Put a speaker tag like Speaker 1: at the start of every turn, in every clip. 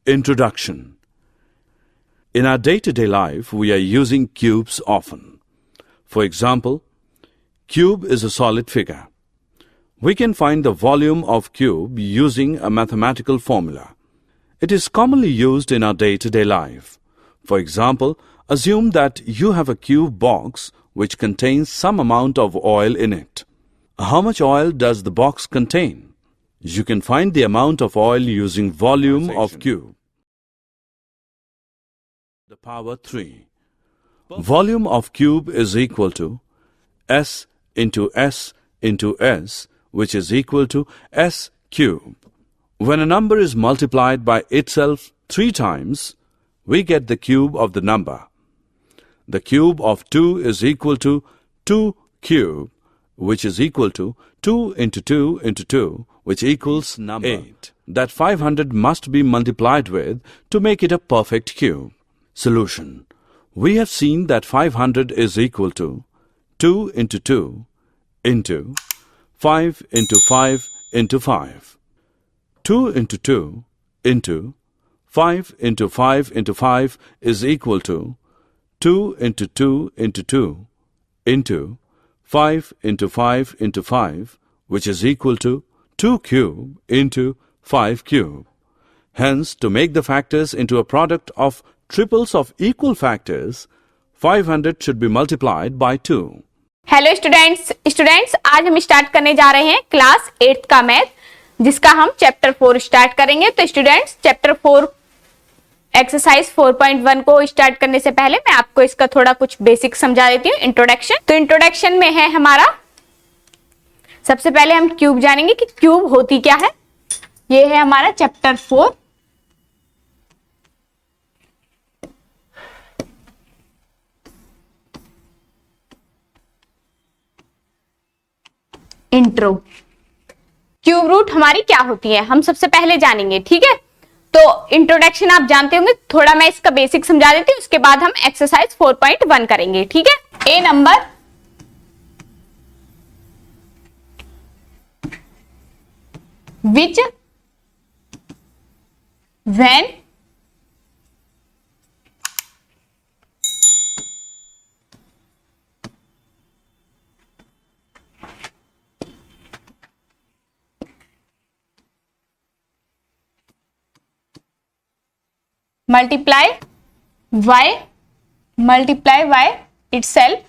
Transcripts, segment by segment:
Speaker 1: Introduction. In our day-to-day life, we are using cubes often. For example, cube is a solid figure. We can find the volume of cube using a mathematical formula. It is commonly used in our day-to-day life. For example, assume that you have a cube box which contains some amount of oil in it. How much oil does the box contain? You can find the amount of oil using volume of cube. The power 3. Volume of cube is equal to S into S into S, which is equal to S cube. When a number is multiplied by itself 3 times, we get the cube of the number. The cube of 2 is equal to 2 cube, which is equal to 2 into 2 into 2, which equals number 8. That 500 must be multiplied with to make it a perfect cube. Solution. We have seen that 500 is equal to 2 into 2 into 5 into 5 into 5. 2 into 2 into 5 into 5 into 5 is equal to 2 into 2 into 2 into 5 into 5 into 5, which is equal to 2 cube into 5 cube. Hence, to make the factors into a product of triples of equal factors, 500 should be multiplied by 2.
Speaker 2: Hello students आज हम start करने जा रहे हैं class 8th का math, जिसका हम chapter 4 start करेंगे। तो स्टूडेंट्स, चैप्टर 4 एक्सरसाइज 4.1 को स्टार्ट करने से पहले मैं आपको इसका थोड़ा कुछ बेसिक समझा देती हूँ। इंट्रोडक्शन। तो इंट्रोडक्शन में है हमारा, सबसे पहले हम क्यूब जानेंगे कि क्यूब होती क्या है। ये है हमारा चैप्टर 4। इंट्रो। क्यूब रूट हमारी क्या होती है हम सबसे पहले जानेंगे, ठीक है। तो इंट्रोडक्शन आप जानते होंगे, थोड़ा मैं इसका बेसिक समझा देती हूँ, उसके बाद हम एक्सरसाइज 4.1 करेंगे, ठीक है। A number, which when multiply y itself,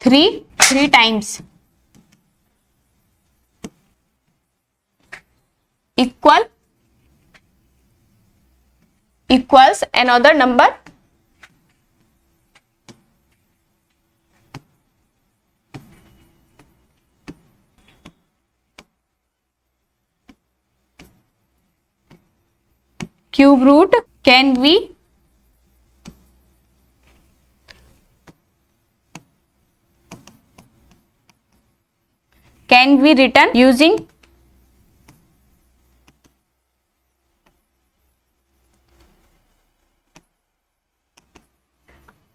Speaker 2: three times equals another number cube root can be written using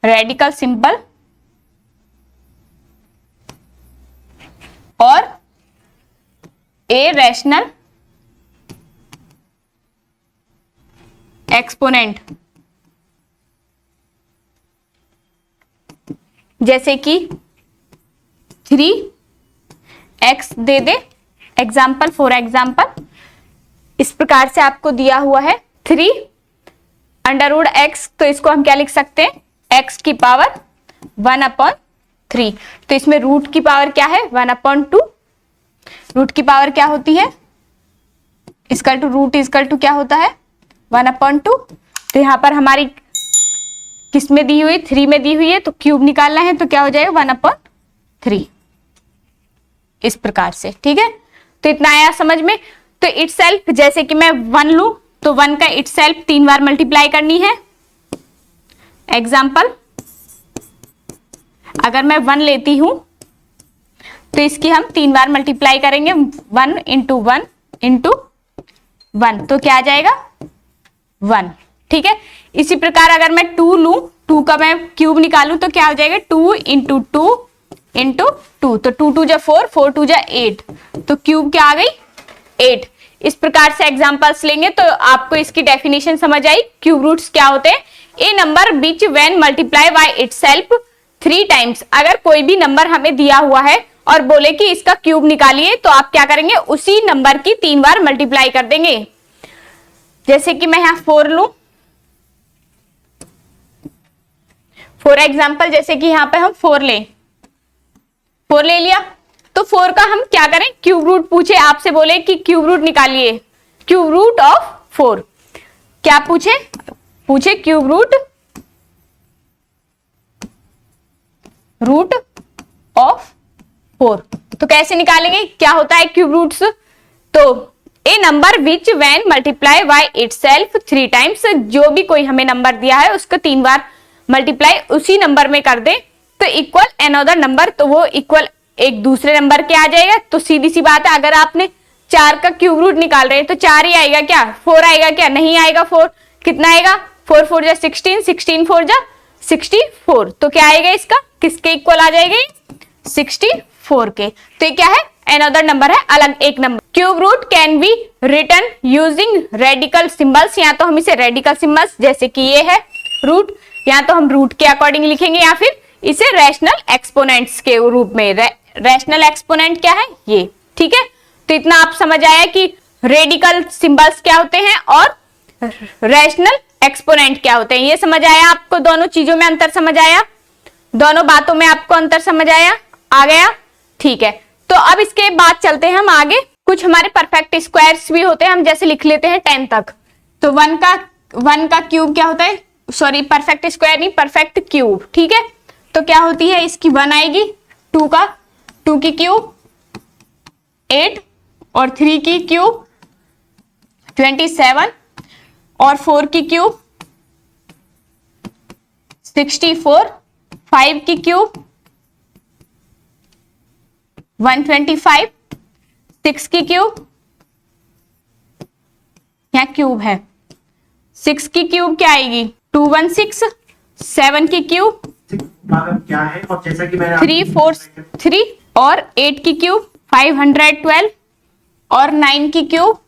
Speaker 2: radical symbol or a rational exponent. जैसे कि 3x they they, example for example इस प्रकार से आपको दिया हुआ है 3 अंडर रूट x, तो इसको हम क्या लिख सकते हैं, x की पावर 1/3। तो इसमें रूट की पावर क्या है, 1/2। रूट की पावर क्या होती है, equal to root equal to क्या होता है, 1/2। तो यहां पर हमारी किस में दी हुई, 3 में दी हुई है, तो क्यूब निकालना है, तो क्या हो जाएगा 1/3 इस प्रकार से, ठीक है। तो इतना आया समझ में। तो इटसेल्फ, जैसे कि मैं 1 लूं तो 1 का इटसेल्फ 3 बार मल्टीप्लाई करनी है। एग्जाम्पल, अगर मैं 1 लेती हूं तो इसकी हम 3 बार मल्टीप्लाई करेंगे, 1 इंटू 1 इंटू 1, तो क्या आ जाएगा 1, ठीक है। इसी प्रकार अगर मैं 2 लूं 2 का मैं क्यूब निकालूं तो क्या हो जाएगा 2 इंटू 2 इंटू 2, तो 2 2 जा 4, 4 2 जा 8, तो क्यूब क्या आ गई 8। इस प्रकार से एग्जांपल्स लेंगे तो आपको इसकी डेफिनेशन समझ आई। क्यूब रूट्स क्या होते हैं? A number which when multiply by itself 3 times. अगर कोई भी नंबर हमें दिया हुआ है और बोले कि इसका क्यूब निकालिए, तो आप क्या करेंगे, उसी नंबर की 3 बार मल्टीप्लाई कर देंगे। जैसे कि मैं यहां 4 लूं, फॉर एग्जाम्पल जैसे कि यहां पे हम 4 ले लिया, तो 4 का हम क्या करें, क्यूब रूट पूछे आपसे, बोले कि क्यूब रूट निकालिए, क्यूब रूट ऑफ 4। क्या पूछे क्यूब रूट ऑफ 4, तो कैसे निकालेंगे, क्या होता है क्यूब रूट्स? तो a number which when multiply by itself 3 times, जो भी कोई हमें नंबर दिया है उसको 3 बार मल्टीप्लाई उसी नंबर में कर दे तो इक्वल अनदर नंबर, तो वो इक्वल एक दूसरे नंबर के आ जाएगा। तो सीधी सी बात है, अगर आपने 4 का क्यूब रूट निकाल रहे हैं तो 4 ही आएगा क्या, 4 आएगा क्या, नहीं आएगा 4, कितना आएगा 4 4 जा 16, 16 4 जा 64, तो क्या आएगा इसका, किसके इक्वल आ जाएगा 64 के। तो ये क्या है, अनदर नंबर है, अलग एक number. Cube root can be written using radical symbols, या तो हम इसे रेडिकल सिंबल्स जैसे कि ये है रूट, या तो हम रूट के अकॉर्डिंग लिखेंगे, या फिर इसे रैशनल एक्सपोनेंट्स के रूप में। रैशनल एक्सपोनेंट क्या है ये, ठीक है। तो इतना आप समझ आया कि रेडिकल सिंबल्स क्या होते हैं और रैशनल एक्सपोनेंट क्या होते हैं, ये समझ आया आपको, दोनों चीजों में अंतर समझ आया, दोनों बातों में आपको अंतर समझ आया, आ गया, ठीक है। तो अब इसके बाद चलते हैं हम आगे। कुछ हमारे परफेक्ट स्क्वायर्स भी होते हैं, हम जैसे लिख लेते हैं 10 तक। तो 1 का क्यूब क्या होता है, सॉरी परफेक्ट स्क्वायर नहीं, परफेक्ट क्यूब, ठीक है। तो क्या होती है इसकी 1 आएगी, 2 की क्यूब 8, और 3 की क्यूब 27, और 4 की क्यूब 64, 5 की क्यूब 125, 6 की क्यूब, यहाँ क्यूब है, 6 की क्यूब क्या आएगी 216, 7 की क्यूब
Speaker 3: क्या है, और जैसा कि मैंने
Speaker 2: 343, और 8 की क्यूब 512, और 9 की क्यूब,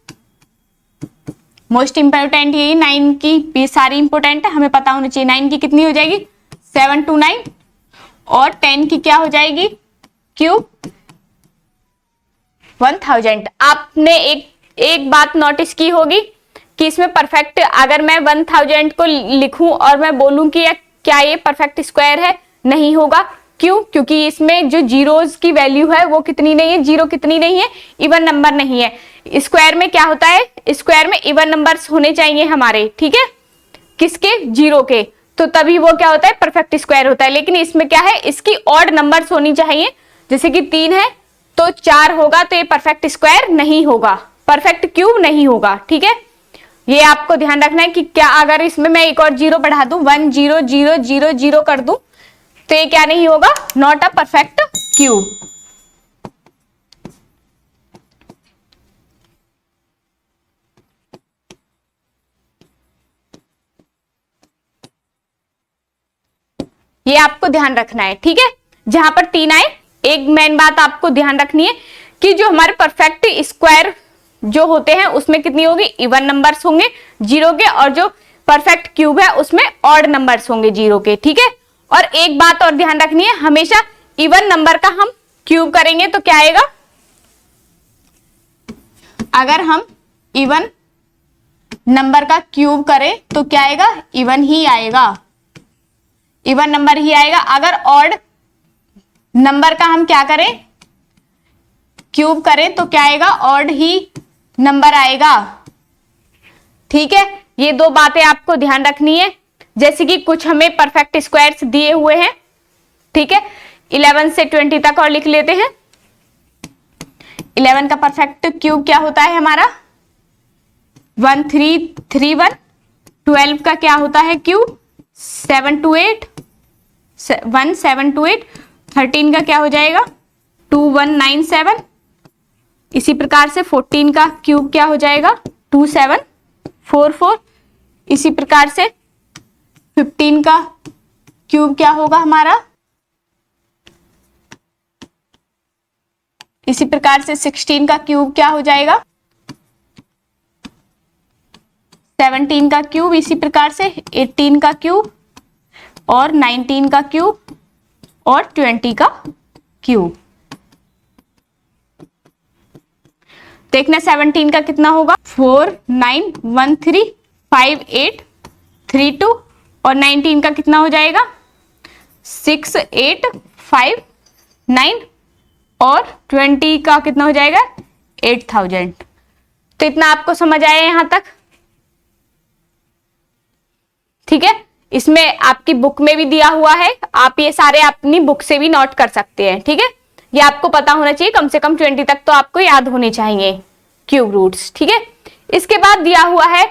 Speaker 2: मोस्ट इंपोर्टेंट यही 9 की भी सारी इंपोर्टेंट है, हमें पता होना चाहिए 9 की कितनी हो जाएगी 729, और 10 की क्या हो जाएगी क्यूब 1000। आपने एक बात नोटिस की होगी कि इसमें परफेक्ट, अगर मैं 1000 को लिखूं और मैं बोलूं कि क्या ये परफेक्ट स्क्वायर है, नहीं होगा। क्यों? क्योंकि इसमें जो जीरोस की वैल्यू है वो कितनी नहीं है, जीरो कितनी नहीं है, इवन नंबर नहीं है। स्क्वायर में क्या होता है, स्क्वायर में इवन नंबर्स होने चाहिए हमारे, ठीक है, किसके, जीरो के, तो तभी वो क्या होता है परफेक्ट स्क्वायर होता है। लेकिन इसमें क्या है, इसकी ऑड नंबर्स होनी चाहिए, जैसे कि 3 है तो 4 होगा, तो ये परफेक्ट स्क्वायर नहीं होगा, परफेक्ट क्यूब नहीं होगा, ठीक है। ये आपको ध्यान रखना है कि क्या अगर इसमें मैं एक और जीरो बढ़ा दूं, 1 0 0 0 0 कर दूं, तो ये क्या नहीं होगा, नॉट अ परफेक्ट क्यूब। ये आपको ध्यान रखना है, ठीक है। जहां पर 3 आए, एक मेन बात आपको ध्यान रखनी है कि जो हमारे परफेक्ट स्क्वायर जो होते हैं उसमें कितनी होगी, इवन नंबर्स होंगे जीरो के, और जो परफेक्ट क्यूब है उसमें ऑड नंबर्स होंगे जीरो के, ठीक है। और एक बात और ध्यान रखनी है, हमेशा इवन नंबर का हम क्यूब करेंगे तो क्या आएगा, अगर हम इवन नंबर का क्यूब करें तो क्या आएगा, इवन ही आएगा, इवन नंबर ही आएगा। अगर ऑड नंबर का हम क्या करें, क्यूब करें तो क्या आएगा, ऑड ही नंबर आएगा, ठीक है। ये दो बातें आपको ध्यान रखनी है। जैसे कि कुछ हमें परफेक्ट स्क्वायर्स दिए हुए हैं, ठीक है, 11 से 20 तक और लिख लेते हैं। 11 का परफेक्ट क्यूब क्या होता है हमारा 1331, 12 का क्या होता है क्यूब 728, 1728, 13 का क्या हो जाएगा 2197, इसी प्रकार से 14 का क्यूब क्या हो जाएगा 2744, इसी प्रकार से 15 का क्यूब क्या होगा हमारा, इसी प्रकार से 16 का क्यूब क्या हो जाएगा, 17 का क्यूब, इसी प्रकार से 18 का क्यूब और 19 का क्यूब और 20 का क्यूब। देखना 17 का कितना होगा, 4 9 1 3 5 8 3 2 और 19 का कितना हो जाएगा, 6 8 5 9 और 20 का कितना हो जाएगा, 8000। तो इतना आपको समझ आया यहां तक, ठीक है। इसमें आपकी बुक में भी दिया हुआ है, आप ये सारे अपनी बुक से भी नोट कर सकते हैं, ठीक है। ये आपको पता होना चाहिए, कम से कम 20 तक तो आपको याद होने चाहिए क्यूब रूट्स, ठीक है। इसके बाद दिया हुआ है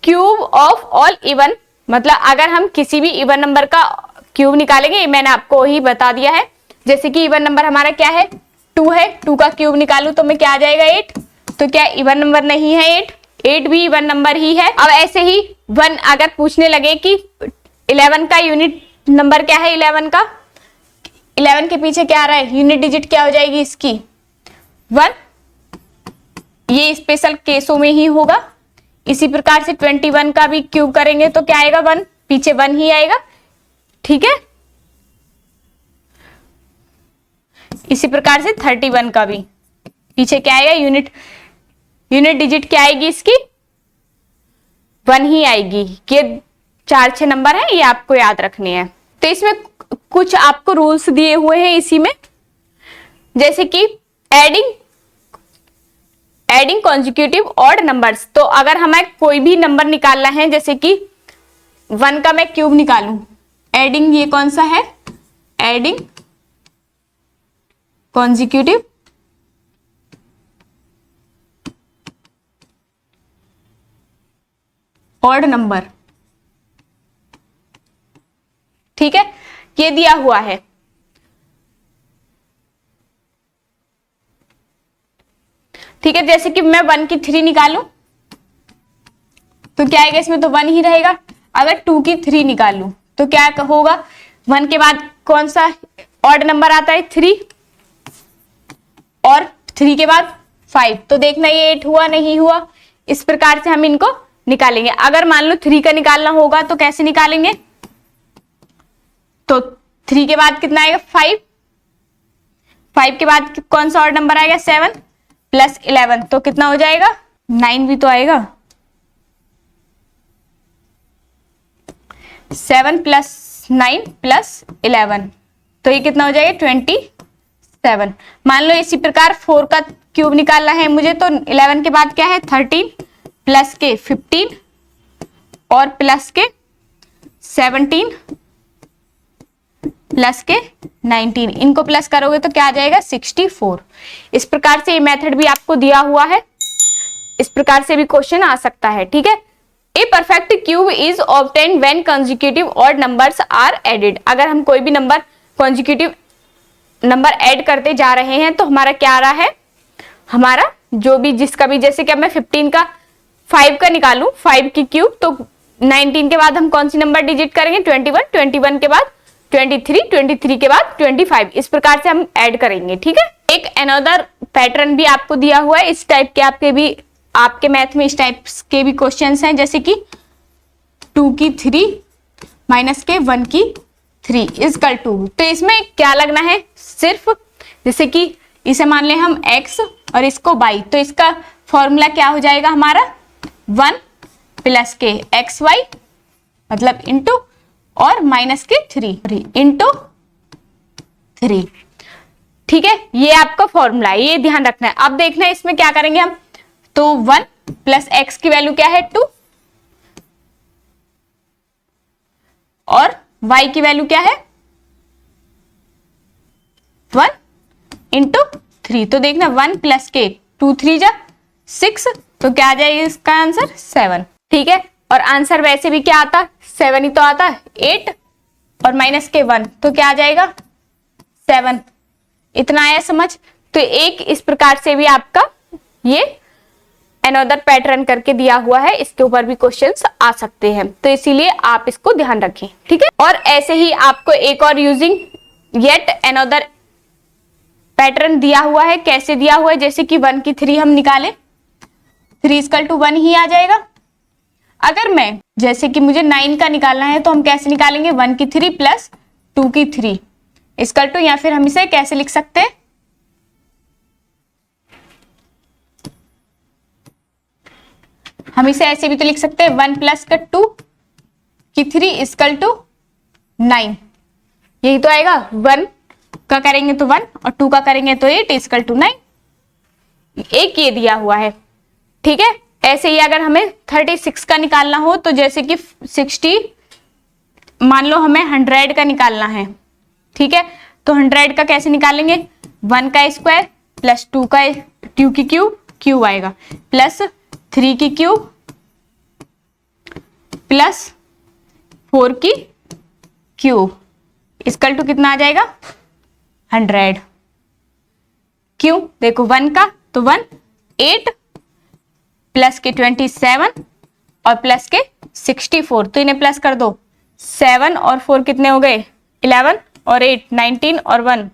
Speaker 2: क्यूब ऑफ ऑल इवन, मतलब अगर हम किसी भी इवन नंबर का क्यूब निकालेंगे, मैंने आपको ही बता दिया है। जैसे कि इवन नंबर हमारा क्या है, 2 है, 2 का क्यूब निकालू तो मैं क्या आ जाएगा 8, तो क्या इवन नंबर नहीं है 8 भी इवन नंबर ही है। अब ऐसे ही 1 अगर पूछने लगे कि 11 का यूनिट नंबर क्या है, 11 का, 11 के पीछे क्या आ रहा है, यूनिट डिजिट क्या हो जाएगी इसकी 1, ये स्पेशल केसों में ही होगा। इसी प्रकार से 21 का भी क्यूब करेंगे तो क्या आएगा 1, पीछे 1 ही आएगा, ठीक है। इसी प्रकार से 31 का भी पीछे क्या आएगा, यूनिट डिजिट क्या आएगी इसकी 1 ही आएगी। ये 4-6 नंबर है, ये आपको याद रखने हैं। तो इसमें कुछ आपको रूल्स दिए हुए हैं इसी में, जैसे कि एडिंग कॉन्जिक्यूटिव ऑड नंबर्स। तो अगर हमें कोई भी नंबर निकालना है, जैसे कि 1 का मैं क्यूब निकालूं, एडिंग ये कौन सा है, एडिंग कॉन्जिक्यूटिव ऑड नंबर, ठीक है, ये दिया हुआ है। ठीक है, जैसे कि मैं 1 की 3 निकालूं तो क्या आएगा, इसमें तो 1 ही रहेगा। अगर 2 की 3 निकालूं तो क्या होगा, 1 के बाद कौन सा ऑड नंबर आता है 3 और 3 के बाद 5, तो देखना ये 8 हुआ नहीं हुआ। इस प्रकार से हम इनको निकालेंगे। अगर मान लो 3 का निकालना होगा तो कैसे निकालेंगे, तो 3 के बाद कितना आएगा 5 के बाद कौन सा ऑड नंबर आएगा 7 प्लस 11, तो कितना हो जाएगा 9 भी तो आएगा, 7 प्लस 9 प्लस 11, तो ये कितना हो जाएगा 27। मान लो इसी प्रकार 4 का क्यूब निकालना है मुझे, तो 11 के बाद क्या है 13 प्लस के 15 और प्लस के 17 प्लस के 19, इनको प्लस करोगे तो क्या आ जाएगा 64। इस प्रकार से ये मेथड भी आपको दिया हुआ है, इस प्रकार से भी क्वेश्चन आ सकता है, ठीक है। A perfect cube is obtained when consecutive odd numbers are added. अगर हम कोई भी नंबर कंसेक्यूटिव नंबर ऐड करते जा रहे हैं तो हमारा क्या आ रहा है, हमारा जो भी जिसका भी, जैसे कि मैं 15 का 5 का निकालूं 5 की क्यूब, तो 19 के बाद हम कौन सी नंबर डिजिट करेंगे 21 के बाद 23 के बाद 25, इस प्रकार से हम ऐड करेंगे, ठीक है। एक अनदर पैटर्न भी आपको दिया हुआ है, इस टाइप के आपके मैथ में इस टाइप के भी क्वेश्चंस हैं, जैसे कि 2 की 3 माइनस के 1 की 3 इजकल टू। तो इसमें क्या लगना है, सिर्फ जैसे कि इसे मान ले हम x और इसको y, तो इसका फॉर्मूला क्या हो जाएगा हमारा 1 प्लस के xy मतलब इंटू और माइनस के 3 इंटू 3, ठीक है। ये आपका फॉर्मूला है, ये ध्यान रखना है। अब देखना है इसमें क्या करेंगे हम, तो 1 प्लस एक्स की वैल्यू क्या है 2 और y की वैल्यू क्या है 1 इंटू 3, तो देखना 1 प्लस के 2 3 जा 6, तो क्या आ जाएगा इसका आंसर 7, ठीक है। और आंसर वैसे भी क्या आता 7 ही तो आता, 8 और माइनस के 1, तो क्या आ जाएगा 7। इतना आया समझ। तो एक इस प्रकार से भी आपका ये अनदर पैटर्न करके दिया हुआ है, इसके ऊपर भी क्वेश्चंस आ सकते हैं, तो इसीलिए आप इसको ध्यान रखें, ठीक है। और ऐसे ही आपको एक और यूजिंग येट अनदर पैटर्न दिया हुआ है। कैसे दिया हुआ है, जैसे कि 1 की 3 हम निकालें, 3 = 1 ही आ जाएगा। अगर मैं जैसे कि मुझे 9 का निकालना है तो हम कैसे निकालेंगे, 1 की 3 प्लस 2 की 3 = या फिर हम इसे कैसे लिख सकते हैं, हम इसे ऐसे भी तो लिख सकते हैं 1 + 2 की 3 = 9, यही तो आएगा। 1 का करेंगे तो 1 और 2 का करेंगे तो 8 = 9, एक ये दिया हुआ है, ठीक है। ऐसे ही अगर हमें 36 का निकालना हो तो जैसे कि 60, मान लो हमें 100 का निकालना है, ठीक है, तो 100 का कैसे निकालेंगे, 1 का स्क्वायर प्लस 2 की क्यूब आएगा, प्लस 3 की क्यूब प्लस 4 की क्यूब = कितना आ जाएगा, 100। क्यों, देखो 1 का तो 1, 8 प्लस के 27 और प्लस के 64, तो इन्हें प्लस कर दो, 7 और 4 कितने हो गए, 11 और 8 19 और 1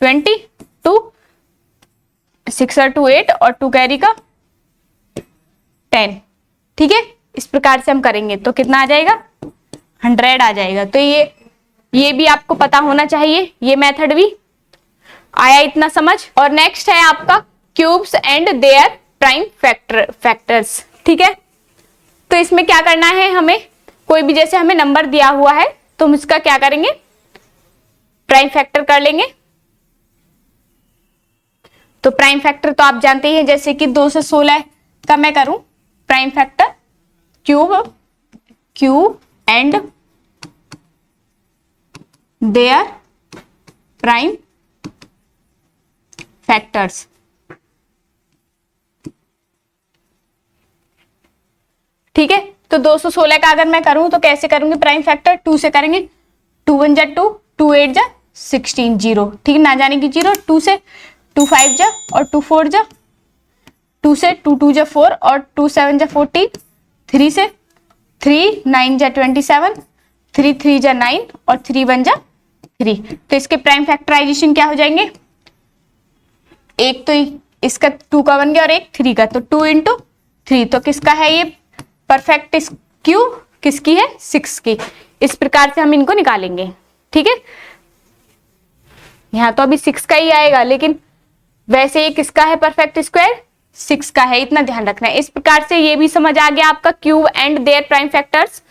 Speaker 2: 22, 6 और 2 8 और 2 कैरी का 10, ठीक है। इस प्रकार से हम करेंगे तो कितना आ जाएगा, 100 आ जाएगा। तो ये भी आपको पता होना चाहिए, ये मेथड भी आया इतना समझ। और नेक्स्ट है आपका cubes and their prime factors, ठीक है। तो इसमें क्या करना है, हमें कोई भी जैसे हमें नंबर दिया हुआ है तो हम इसका क्या करेंगे, प्राइम फैक्टर कर लेंगे। तो प्राइम फैक्टर तो आप जानते ही हैं, जैसे कि 2 से 16 का मैं करूं prime factor, cube and their prime factors, ठीक है। तो 216 का अगर मैं करूं तो कैसे करूंगी प्राइम फैक्टर, 2 से करेंगे, 2 1 जा 2, 2 8 जा 16 0, ठीक है, ना जाने की 0, 2 से 2 5 जा और 2 4 जा, 2 से 2 2 जा 4 और 2 7 जा 14, 3 से 3 9 जा 27, 3 3 जा 9 और 3 1 जा 3। तो इसके प्राइम फैक्टराइजेशन क्या हो जाएंगे, एक तो इसका 2 का बन गया और एक 3 का, तो 2 × 3, तो किसका है ये परफेक्ट क्यूब, किसकी है, 6 की। इस प्रकार से हम इनको निकालेंगे, ठीक है। यहां तो अभी 6 का ही आएगा, लेकिन वैसे ये किसका है परफेक्ट स्क्वायर, 6 का है, इतना ध्यान रखना है। इस प्रकार से ये भी समझ आ गया आपका cube and their prime factors,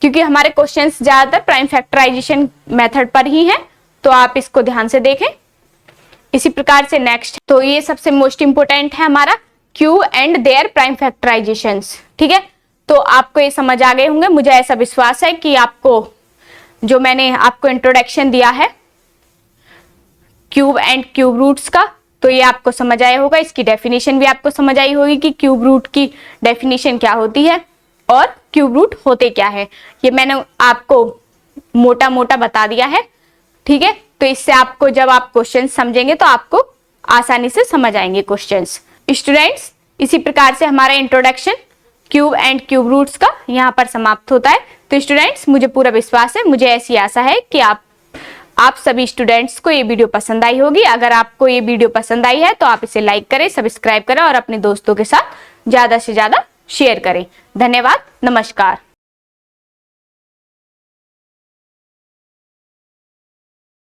Speaker 2: क्योंकि हमारे क्वेश्चंस ज्यादातर प्राइम फैक्टराइजेशन मेथड पर ही हैं, तो आप इसको ध्यान से देखें। इसी प्रकार से नेक्स्ट, तो ये सबसे मोस्ट इंपोर्टेंट है हमारा cube and their prime factorisations, ठीक है। तो आपको ये समझ आ गए होंगे, मुझे ऐसा विश्वास है कि आपको जो मैंने आपको इंट्रोडक्शन दिया है क्यूब एंड क्यूब रूट्स का, तो ये आपको समझ आया होगा। इसकी डेफिनेशन भी आपको समझ आई होगी कि क्यूब रूट की डेफिनेशन क्या होती है और क्यूब रूट होते क्या है, ये मैंने आपको मोटा मोटा बता दिया है, ठीक है। तो इससे आपको जब आप क्वेश्चन समझेंगे तो आपको आसानी से समझ आएंगे क्वेश्चंस। स्टूडेंट्स, इसी प्रकार से हमारा introduction cube and cube roots का यहाँ पर समाप्त होता है। तो स्टूडेंट्स, मुझे पूरा विश्वास है, मुझे ऐसी आशा है कि आप सभी स्टूडेंट्स को ये वीडियो पसंद आई होगी। अगर आपको ये वीडियो पसंद आई है तो आप इसे लाइक करें, सब्सक्राइब करें और अपने दोस्तों के साथ ज्यादा से ज्यादा शेयर करें। धन्यवाद, नमस्कार।